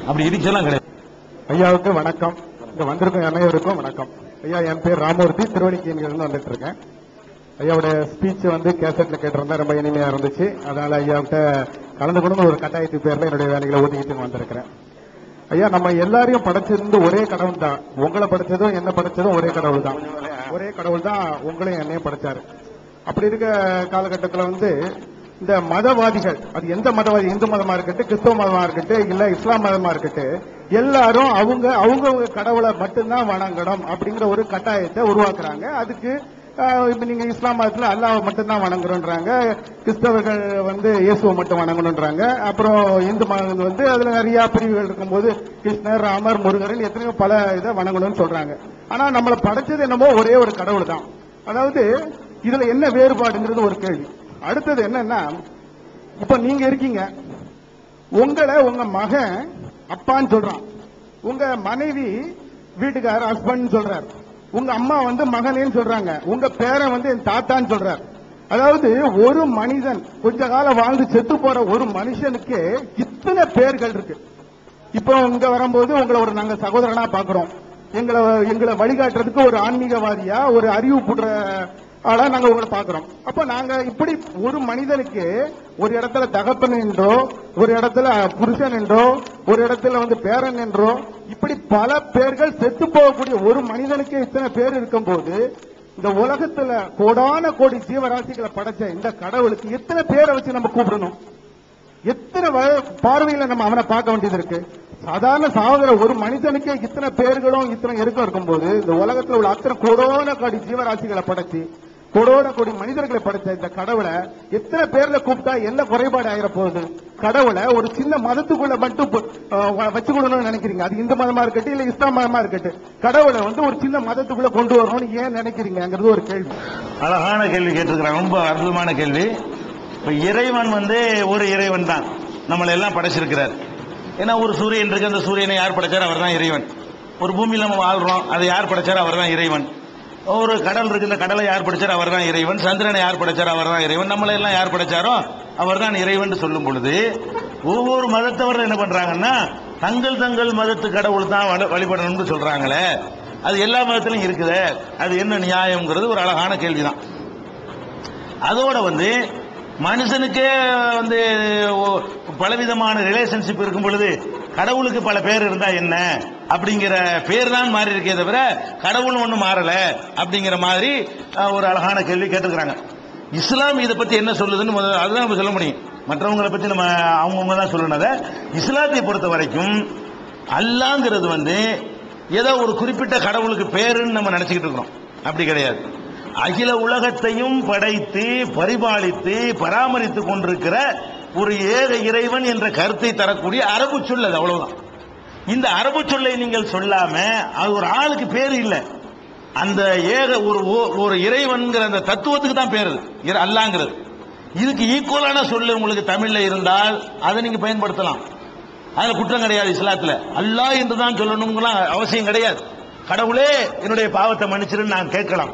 அப்படி இடிச்செல்லாம் கிடையாது. ஐயாவுக்கு வணக்கம். இங்க வந்திருக்கும் அனைவருக்கும் வணக்கம். ஐயா, என் பேர் ராமூர்த்தி, திருவள்ளிக்கேணியிலிருந்து வந்துட்டு இருக்கேன். ஐயாவோட ஸ்பீச் கேசட்ல கேட்டிருந்தா ரொம்ப இனிமையா இருந்துச்சு. அதனால ஐயாவிட்ட கலந்து கொண்டு ஒரு கட்டாயத்து பேர்ல என்னுடைய வேலைகளை ஒதுக்கிட்டு வந்திருக்கிறேன். ஐயா, நம்ம எல்லாரையும் படைச்சிருந்து ஒரே கடவுள் தான். உங்களை படைச்சதும் என்ன படைச்சதும் ஒரே கடவுள் தான். ஒரே கடவுள் தான் உங்களையும் என்னையும் படைச்சாரு. அப்படி இருக்க காலகட்டத்தில் இந்த மதவாதிகள், அது எந்த மதவாதி, இந்து மதமா இருக்கட்டும், கிறிஸ்தவ மதமா இருக்கட்டும், இல்ல இஸ்லாம் மதமா இருக்கட்டும், எல்லாரும் அவங்க கடவுளை மட்டும்தான் வணங்கணும் அப்படிங்கிற ஒரு கட்டாயத்தை உருவாக்குறாங்க. அதுக்கு இப்ப நீங்க இஸ்லாம் மதத்துல அல்லாஹ் மட்டும்தான் வணங்குறோன்றாங்க, கிறிஸ்தவர்கள் இயேசுவை மட்டும் வணங்கணுன்றாங்க. அப்புறம் இந்து மதம் அதுல நிறைய பிரிவுகள் இருக்கும்போது கிருஷ்ணர், ராமர், முருகன் எத்தனையோ பல இதை வணங்கணும்னு சொல்றாங்க. ஆனா நம்மளை படைச்சது என்னமோ ஒரே ஒரு கடவுள் தான். அதாவது இதுல என்ன வேறுபாடுங்கிறது ஒரு கேள்வி. அடுத்தது என்னன்னா, இப்ப நீங்க இருக்கீங்க, உங்களை உங்க மகன் அப்பான்னு சொல்றான், உங்க மனைவி வீட்டுக்காரர் ஹஸ்பண்ட் சொல்றாரு, உங்க அம்மா மகனேன்னு சொல்றாங்க, உங்க பேரன் என் தாத்தான்னு சொல்றாரு. அதாவது ஒரு மனிதன் கொஞ்ச காலம் வாழ்ந்து செத்து போற ஒரு மனுஷனுக்கு இத்தனை பேர்கள் இருக்கு. இப்போ இங்க வரும்போது உங்களை நாங்க சகோதரனா பாக்குறோம். எங்களை வழிகாட்டுறதுக்கு ஒரு ஆன்மீகவாதியா, ஒரு அறிவு புடுற ஆனா நாங்க உங்களை பாக்குறோம். அப்ப நாங்க இப்படி ஒரு மனிதனுக்கு ஒரு இடத்துல தகப்பன் என்றோ, ஒரு இடத்துல புருஷன் என்றோ, ஒரு இடத்துல பேரன் என்றோ, இப்படி பல பேர்கள் செத்து போகக்கூடிய ஒரு மனிதனுக்கு இத்தனை பேர் இருக்கும் போது, இந்த உலகத்துல கோடான கோடி ஜீவராசிகளை படைச்ச இந்த கடவுளுக்கு எத்தனை பேரை வச்சு நம்ம கூப்பிடணும்? எத்தனை பார்வையில நம்ம அவனை பார்க்க வேண்டியது இருக்கு? சாதாரண சாகுற ஒரு மனிதனுக்கே இத்தனை பேர்களும் இத்தனை இருக்கும்போது, இந்த உலகத்துல உள்ள அத்தனை கோடான கோடி ஜீவராசிகளை படைச்சு கோடான கோடி மனிதர்களை படைச்ச இந்த கடவுளை எத்தனை பேர்ல கூப்பிட்டா என்ன குறைபாடு ஆகிற போகுது? கடவுளை ஒரு சின்ன மதத்துக்குள்ள மட்டும் வச்சுக்கணும்னு நினைக்கிறீங்க? அது இந்து மதமா இருக்கட்டும், இல்ல இஸ்லாம் மதமா இருக்கட்டும், கடவுளை ஒரு சின்ன மதத்துக்குள்ள கொண்டு வரணும்னு ஏன் நினைக்கிறீங்கிறது ஒரு கேள்வி. அழகான கேள்வி கேட்டிருக்கிறாங்க, ரொம்ப அற்புதமான கேள்வி. இப்ப இறைவன் ஒரு இறைவன் தான் நம்மளை எல்லாம் படைச்சிருக்கிறார். ஏன்னா ஒரு சூரியன் இருக்கு, அந்த சூரியனை யார் படைச்சார்? அவர் தான் இறைவன். ஒரு பூமியில் நம்ம வாழ்றோம், அதை யார் படைச்சார்? அவர் தான் இறைவன். ஒரு கடல் இருக்கு, இந்த கடலை யார் படைச்சார்? அவர் தான் இறைவன். சந்திரனை யார் படைச்சார்? அவர் தான் இறைவன். நம்மளை எல்லாம் யார் படைச்சாரோ அவர் தான் இறைவன் சொல்லும் பொழுது, ஒவ்வொரு மதத்தவர்கள் என்ன பண்றாங்கன்னா, தங்கள் மதத்து கடவுள் தான் வழிபடணும்னு சொல்றாங்களே, அது எல்லா மதத்திலும் இருக்குது, அது என்ன நியாயம்ங்கிறது ஒரு அழகான கேள்விதான். அதோட மனுஷனுக்கே பலவிதமான ரிலேஷன்ஷிப் இருக்கும் பொழுது கடவுளுக்கு பல பேர் இருந்தா என்ன அப்படிங்கிற பேர் தான் மாறி இருக்கே தவிர கடவுள் ஒன்றும் மாறல அப்படிங்கிற மாதிரி ஒரு அழகான கேள்வி கேட்டுக்கிறாங்க. இஸ்லாம் இதை பத்தி என்ன சொல்லுதுன்னு அதுதான் நம்ம சொல்ல முடியும். மற்றவங்களை பத்தி நம்ம அவங்கவுங்க தான் சொல்லணும். இஸ்லாத்தை பொறுத்த வரைக்கும் அல்லாங்கிறது ஏதோ ஒரு குறிப்பிட்ட கடவுளுக்கு பேருன்னு நம்ம நினைச்சுக்கிட்டு இருக்கிறோம். அப்படி கிடையாது. அகில உலகத்தையும் படைத்து பரிபாலித்து பராமரித்துக் கொண்டிருக்கிற ஒரு ஏக இறைவன் என்ற கருத்தை தரக்கூடிய அரபு சொல் அது, அவ்வளவுதான். இந்த அரபு சொல்லை நீங்கள் சொல்லாம அது ஒரு ஆளுக்கு பேரு இல்லை. அந்த ஏக ஒரு இறைவன்கிற அந்த தத்துவத்துக்கு தான் பேரு அல்லாங்கிறது. இதுக்கு ஈக்குவலான சொல்லு உங்களுக்கு தமிழ்ல இருந்தால் அதை நீங்க பயன்படுத்தலாம். அதுல குற்றம் கிடையாது. இஸ்லாத்துல அல்லாஹ் என்று தான் சொல்லணும்லாம் அவசியம் கிடையாது. கடவுளே என்னுடைய பாவத்தை மன்னிச்சிருன்னு நான் கேட்கலாம்.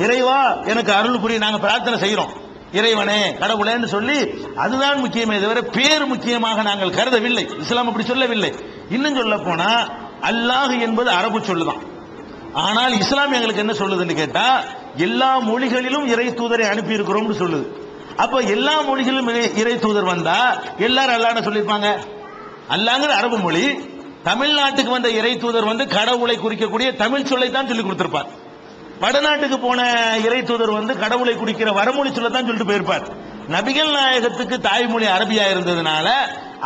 இறைவா எனக்கு அருள் புரிய நாங்க பிரார்த்தனை செய்யறோம். இறைவனே கடவுளேன்னு சொல்லி அதுதான் முக்கியமே தவிர பேர் முக்கியமாக நாங்கள் கருதவில்லை. இஸ்லாம் அப்படி சொல்லவில்லை. இன்னும் சொல்ல போனா அல்லாஹ் என்பது அரபு சொல்லுதான். ஆனால் இஸ்லாம் எங்களுக்கு என்ன சொல்லுதுன்னு கேட்டா, எல்லா மொழிகளிலும் இறை தூதரை அனுப்பி இருக்கிறோம் சொல்லுது. அப்ப எல்லா மொழிகளிலும் இறை தூதர் வந்தா எல்லாரும் அல்லாஹ்னு சொல்லிருப்பாங்க. அல்லாஹ்ங்கிற அரபு மொழி. தமிழ்நாட்டுக்கு வந்த இறை தூதர் கடவுளை குறிக்கக்கூடிய தமிழ் சொல்லை தான் சொல்லி கொடுத்திருப்பார். வடநாட்டுக்கு போன இறை தூதர் கடவுளை குறிக்கிற வரமொழி சொல்லத்தான் சொல்லிட்டு போயிருப்பார். நபிகள் நாயகத்துக்கு தாய்மொழி அரபியா இருந்ததுனால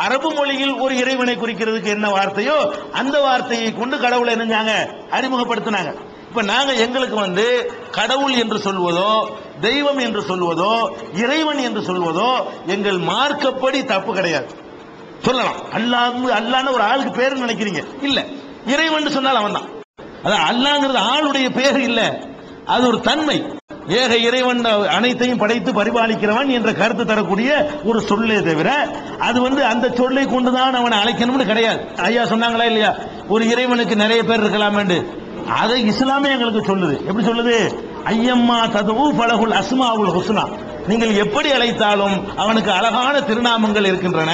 அரபு மொழியில் ஒரு இறைவனை குறிக்கிறதுக்கு என்ன வார்த்தையோ அந்த வார்த்தையை கொண்டு கடவுளை என்னஞ்சாங்க அறிமுகப்படுத்தினாங்க. இப்ப நாங்க எங்களுக்கு கடவுள் என்று சொல்வதோ தெய்வம் என்று சொல்வதோ இறைவன் என்று சொல்வதோ எங்கள் மார்க்கப்படி தப்பு கிடையாது. சொல்லலாம். அல்லாஹ்னு ஒரு ஆளுக்கு பேரு நினைக்கிறீங்க, இல்ல இறைவன் சொன்னால் அவன் தான். அதான் அல்லாஹ்ங்கிறது ஆளுடைய பேர் இல்ல, அது ஒரு தன்மை. ஏக இறைவன் அனைத்தையும் படைத்து பரிபாலிக்கிறவன் என்ற கருத்து தரக்கூடிய ஒரு சொல்லே தவிர அது அந்த சொல்லை கொண்டுதான் அவனை அழைக்கணும்னு கிடையாது. ஐயா சொன்னாங்களா இல்லையா, ஒரு இறைவனுக்கு நிறைய பேர் இருக்கலாம் என்று. அதை இஸ்லாமே எங்களுக்கு சொல்லுது. எப்படி சொல்லுது? ஐயம்மா ததுவு பலகுல் அஸ்மாவுல் ஹுஸ்னா, நீங்கள் எப்படி அழைத்தாலும் அவனுக்கு அழகான திருநாமங்கள் இருக்கின்றன.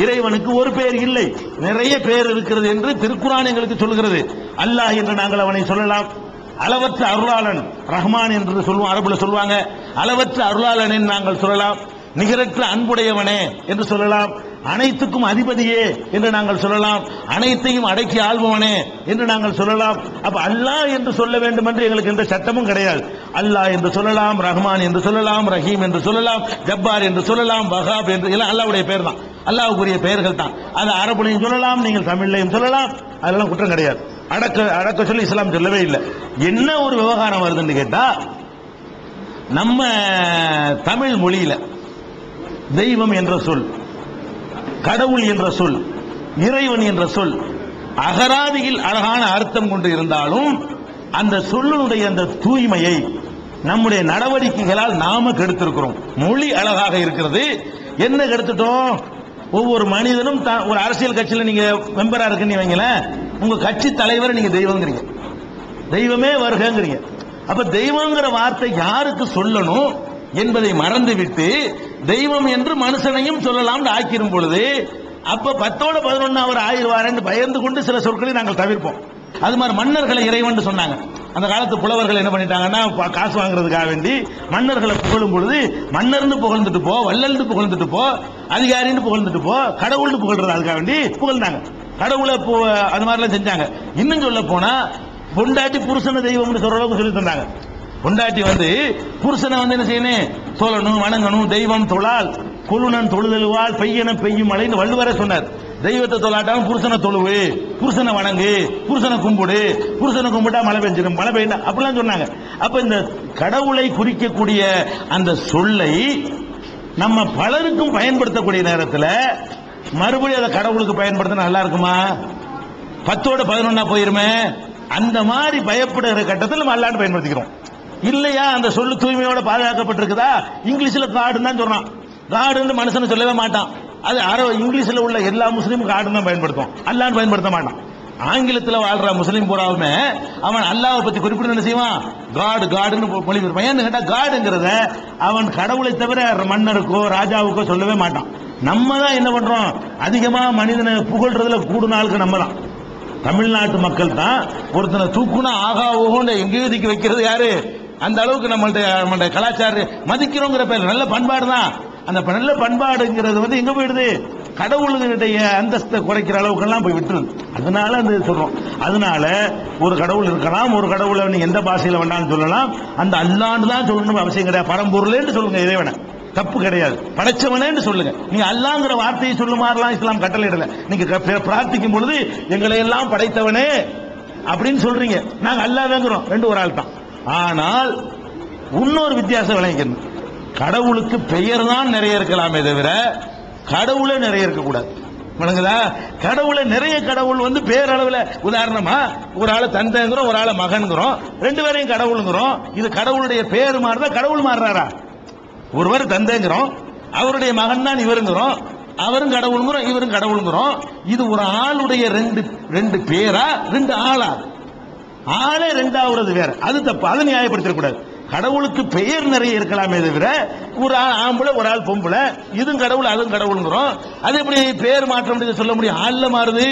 இறைவனுக்கு ஒரு பேர் இல்லை, நிறைய பேர் இருக்கிறது என்று திருக்குர்ஆன் எங்களுக்கு சொல்கிறது. அல்லாஹ் என்று நாங்கள் அவனை சொல்லலாம். அளவற்ற அருளாளன் ரஹ்மான் என்று சொல்லுவோம், அரபுல சொல்லுவாங்க. அளவற்ற அருளாளன் என்று நாங்கள் சொல்லலாம். நிகரற்ற அன்புடையவனே என்று சொல்லலாம். அனைத்துக்கும் அதிபதியே என்று நாங்கள் சொல்லலாம். அனைத்தையும் அடக்கி ஆள்பவனே என்று நாங்கள் சொல்லலாம். அப்ப அல்லாஹ் என்று சொல்ல வேண்டும் என்று எங்களுக்கு எந்த சட்டமும் கிடையாது. அல்லாஹ் என்று சொல்லலாம், ரஹ்மான் என்று சொல்லலாம், ரஹீம் என்று சொல்லலாம், ஜப்பார் என்று சொல்லலாம், வஹாப் என்று, எல்லாம் அல்லாஹ்வுடைய பெயர் தான், அல்லாஹ்வுக்குரிய பெயர்கள் தான். அது அரபுலையும் சொல்லலாம், நீங்கள் தமிழ்லையும் சொல்லலாம், அதெல்லாம் குற்றம் கிடையாது. அடக்க சொல்லி இஸ்லாம் சொல்லவே இல்லை. என்ன ஒரு விவகாரம் வருதுன்னு கேட்டா, நம்ம தமிழ் மொழியில தெய்வம் என்ற சொல், கடவுள் என்ற சொல், இறைவன் என்ற சொல் அகராதியில் அழகான அர்த்தம் கொண்டு இருந்தாலும் அந்த சொல்லுடைய அந்த தூய்மையை நம்முடைய நடவடிக்கைகளால் நாம கெடுத்திருக்கிறோம். மொழி அழகாக இருக்கிறது, என்ன கெடுத்துட்டோம்? ஒவ்வொரு மனிதனும் ஒரு அரசியல் கட்சியில் நீங்க மெம்பரா இருக்குன்னு வைங்களேன், உங்க கட்சி தலைவரை நீங்க தெய்வங்கிறீங்க, தெய்வமே வருகிறீங்க. அப்ப தெய்வங்கிற வார்த்தை யாருக்கு சொல்லணும் என்பதை மறந்துவிட்டு தெய்வம் என்று மனுஷனையும் சொல்லலாம் ஆக்கிரும் பொழுது, அப்ப 10ஓட 11 அவர் ஆயிடுவார் பயந்து கொண்டு சில சொற்களை நாங்கள் தவிர்ப்போம். அது மாதிரி மன்னர்களை இறைவன் சொன்னாங்க. அந்த காலத்து புலவர்கள் என்ன பண்ணிட்டாங்கன்னா, காசு வாங்குறதுக்காக வேண்டி மன்னர்களை புகழும் பொழுது, மன்னர்னு புகழ்ந்துட்டு போ, வள்ளல்னு புகழ்ந்துட்டு போ, அதிகாரின்னு புகழ்ந்துட்டு போ, கடவுள்னு புகழ்றது அதுக்காக வேண்டி புகழ்ந்தாங்க. கடவுளை அது மாதிரிலாம் செஞ்சாங்க. இன்னும் சொல்ல போனா பொண்டாட்டி புருஷன தெய்வம்னு சொல்ற அளவுக்கு சொல்லி தந்தாங்க. பொண்டாட்டி புருஷனை என்ன செய்யணும், சொல்லணும், வணங்கணும். தெய்வம் தொழால் கொழுனன் தொழுதலுவால் பெய்யன பெய்யும் மழைன்னு வள்ளுவரே சொன்னார். தெய்வத்தை தொழாட்டாலும் புருஷனை தொழுவு, புருஷனை வணங்கு, புருஷனை கும்பிடு, புருஷனை கும்பிட்டா மழை பெஞ்சிடும், மழை பெய்ய அப்படிலாம் சொன்னாங்க. அப்ப இந்த கடவுளை குறிக்கக்கூடிய அந்த சொல்லை நம்ம பலருக்கும் பயன்படுத்தக்கூடிய நேரத்தில் மறுபடியும் அதை கடவுளுக்கு பயன்படுத்த நல்லா இருக்குமா? 10ஓட 11 போயிருமே. அந்த மாதிரி பயப்படுகிற கட்டத்தில் நம்ம அல்லாஹ்னு பயன்படுத்திக்கிறோம் இல்லையா? அந்த சொல்லு தூய்மையோட பாதுகாக்கப்பட்டிருக்குதா? இங்கிலீஷ்ல காடுன்னு தான் சொல்றான். காடுன்னு மனுஷனை சொல்லவே மாட்டான். அது இங்கிலீஷ்ல உள்ள எல்லா முஸ்லீமும் காடுன்னு தான் பயன்படுத்தும், அல்லாஹ்னு பயன்படுத்த மாட்டான். ஆங்கிலத்தில் வாழ்ற முஸ்லீம் பூராவுமே அவன் அல்லாஹ்வை பத்தி குறிப்பிட்டு என்ன செய்வான், காடு காடுன்னு மொழிபெயர்ப்பான். ஏன்னு கேட்டா காடுங்கிறத அவன் கடவுளை தவிர மன்னருக்கோ ராஜாவுக்கோ சொல்லவே மாட்டான். நம்ம தான் என்ன பண்றோம், அதிகமா மனிதனை புகழ்றதுல கூடுனாளுக்கு நம்ம தான். தமிழ்நாட்டு மக்கள் தான் ஒருத்தனை தூக்குனா ஆகா ஓகோன்னு எங்கேயோ தூக்கி வைக்கிறது யாரு? அந்த அளவுக்கு நம்மளுடைய கலாச்சாரம் மதிக்கிறோங்கிற பேர் நல்ல பண்பாடு தான். அந்த நல்ல பண்பாடுங்கிறது எங்க போயிடுது, கடவுளுடைய அந்தஸ்தை குறைக்கிற அளவுக்கெல்லாம் போய் விட்டுருது. அதனால அந்த சொல்றோம். அதனால ஒரு கடவுள் இருக்கலாம், ஒரு கடவுளை நீ எந்த பாஷையில வேண்டாம்னு சொல்லலாம், அந்த அல்லான்னு தான் சொல்லணும் அவசியம் கிடையாது. பரம்பொருளேன்னு சொல்லுங்க, இறைவனை தப்பு கிடையாது, படைச்சவனேன்னு சொல்லுங்க. நீங்க அல்லாங்கிற வார்த்தையை சொல்லுமாறலாம் இஸ்லாம் கட்டளையிடல. நீங்க பிரார்த்திக்கும் பொழுது எங்களை எல்லாம் படைத்தவனே அப்படின்னு சொல்றீங்க, நாங்க அல்லாஹ்ங்கிறோம், ரெண்டு ஒரு ஆள் தான். ஆனால் இன்னொரு வித்தியாசம் விளங்கிக்கணும், கடவுளுக்கு பெயர் தான் நிறைய இருக்கலாமே தவிர கடவுளே நிறைய இருக்கக்கூடாது. வணங்குதா? கடவுளை நிறைய கடவுள் பேரளவுல, உதாரணமா ஒரு ஆளை தந்தைங்கிறோம், ஒரு ஆளை மகன்கிறோம், ரெண்டு பேரையும் கடவுளுங்கிறோம். இது கடவுளுடைய பேர் மாறுதா, கடவுள் மாறுறாரா? ஒருவர் தந்தைங்கிறோம், அவருடைய மகன் தான் இவருங்கிறோம், அவரும் கடவுளுங்கிறோம், இவரும் கடவுளுங்கிறோம். இது ஒரு ஆளுடைய ரெண்டு பேரா, ரெண்டு ஆளா? ஆளே ரெண்டாவது வேற, அது தப்பு, அதை நியாயப்படுத்தக்கூடாது. கடவுளுக்கு பெயர் நிறைய இருக்கலாமே தவிர ஒரு ஆள் ஆம்பளை ஒரு ஆள் பொம்பளை, இதுவும் கடவுள் அதுவும் கடவுளுங்கிறோம். அது எப்படி பேர் மாற்றம் சொல்ல முடியும்? ஆள்ல மாறுது.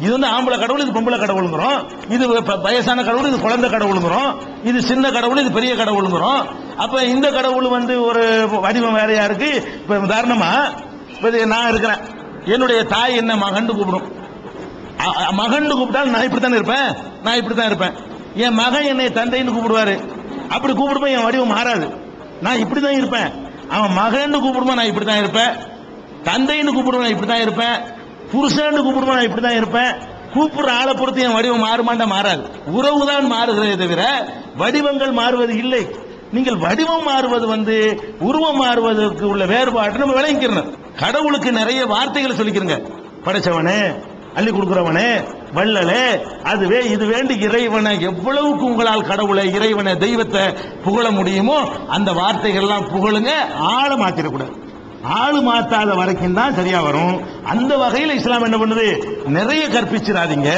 இது ஆம்பளை கடவுள், இது பொம்பளை கடவுளுங்கிறோம். இது வயசான கடவுள், இது குழந்தை கடவுளுங்கிறோம். இது சின்ன கடவுள், இது பெரிய கடவுளுங்கிறோம். அப்ப இந்த கடவுள் ஒரு வடிவம் வேறையா இருக்கு. இப்ப உதாரணமா நான் இருக்கிறேன், என்னுடைய தாய் என்ன மகன் கூப்பிடும். மகன் கூப்பிட்டாலும் நான் இப்படித்தான் இருப்பேன், நான் இப்படித்தான் இருப்பேன். என் மகன் என்னை தந்தைன்னு கூப்பிடுவாரு, அப்படி கூப்பிடுப்பேன், என் வடிவம் மாறாது, நான் இப்படிதான் இருப்பேன். அவன் மகன் கூப்பிடுமா, நான் இப்படித்தான் இருப்பேன். தந்தைன்னு கூப்பிடுவேன், நான் இப்படித்தான் இருப்பேன். புருஷன் கூப்பிடுவேன், நான் இப்படித்தான் இருப்பேன். கூப்பிடுற ஆளை பொறுத்து என் வடிவம் மாறுமாண்டா மாறாது. உறவுதான் மாறுகிறதே தவிர வடிவங்கள் மாறுவது இல்லை. நீங்கள் வடிவம் மாறுவது உருவம் மாறுவதற்கு உள்ள வேறுபாடு நம்ம விளங்கிக்கிறோம். கடவுளுக்கு நிறைய வார்த்தைகளை சொல்லிக்கிறங்க, படைச்சவனே, அள்ளி கொடுக்கிறவனே, வள்ளலே, அதுவே இது வேண்டி இறைவனை எவ்வளவுக்கு உங்களால் கடவுளை, இறைவனை, தெய்வத்தை புகழ முடியுமோ அந்த வார்த்தைகள் எல்லாம் புகழுங்க. ஆளை மாத்திரக்கூடாது. ஆளு மாத்தாத வரைக்கும் தான் சரியா வரும். அந்த வகையில் இஸ்லாம் என்ன பண்ணுது, நிறைய கற்பிச்சிடாதீங்க.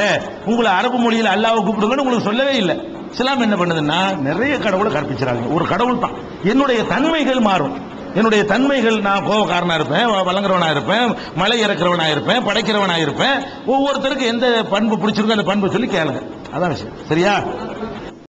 உங்களை அரபு மொழியில் அல்லாஹ்வை கூப்பிடுங்கன்னு உங்களுக்கு சொல்லவே இல்லை. இஸ்லாம் என்ன பண்ணுதுன்னா நிறைய கடவுளை கற்பிச்சிடாதீங்க. ஒரு கடவுள் தான், என்னுடைய தன்மைகள் மாறும். என்னுடைய தன்மைகள், நான் கோபக்காரனா இருப்பேன், வழங்குறவனா இருப்பேன், மலை இறக்குறவனா இருப்பேன், படைக்கிறவனா இருப்பேன். ஒவ்வொருத்தருக்கு எந்த பண்பு பிடிச்சிருக்கோ அந்த பண்பு சொல்லி கேளுங்க. அதான் விஷயம். சரியா?